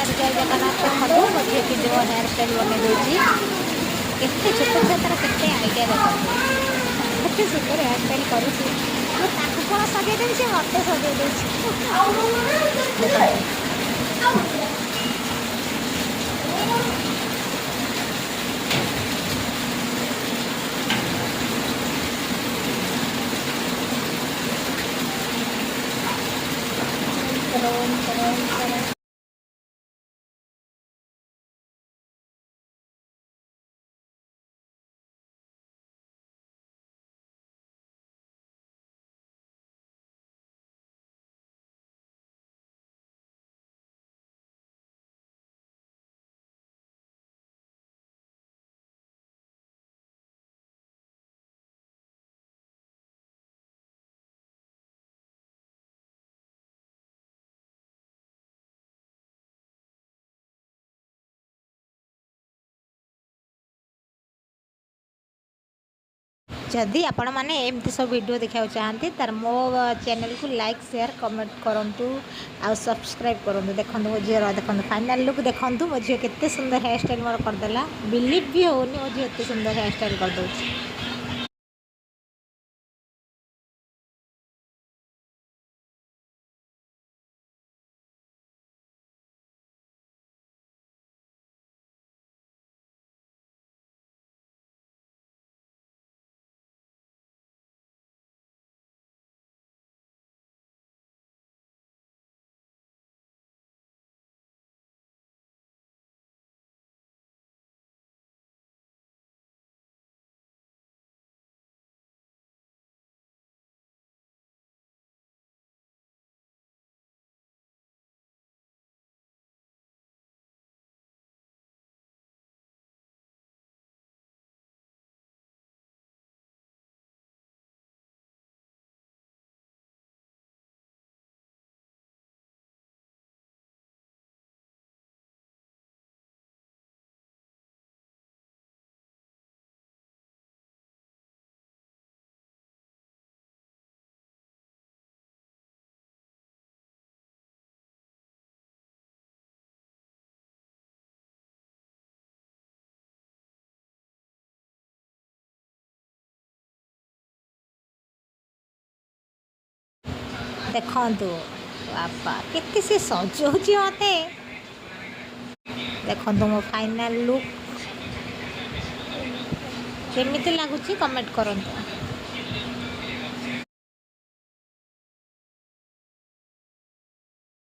नमस्कार जय जगन्नाथ मधु मो झील की जो हेयर स्टाइल बन दूसरी केते छोट छुआ तार केते आइडिया देखते केते सुंदर हेयर स्टाइल करुँच कौन सजे देवी सी मत सजे देखते जदि आपण मैंने एमती सब वीडियो देखा चाहती तार मो चैनल को लाइक शेयर कमेंट करूँ आ सब्सक्राइब करूँ। देखो मो झीर देखो फाइनाल लुक देखो मो झी के सुंदर हेयर स्टाइल मोर करदेला बिलीव भी होनी मो झी एत सुंदर हेयर स्टाइल करदे। देखु बापा केते से सजाऊँच मत देखु मो फाइनाल लुक केमिति लगुच कमेंट करूँ।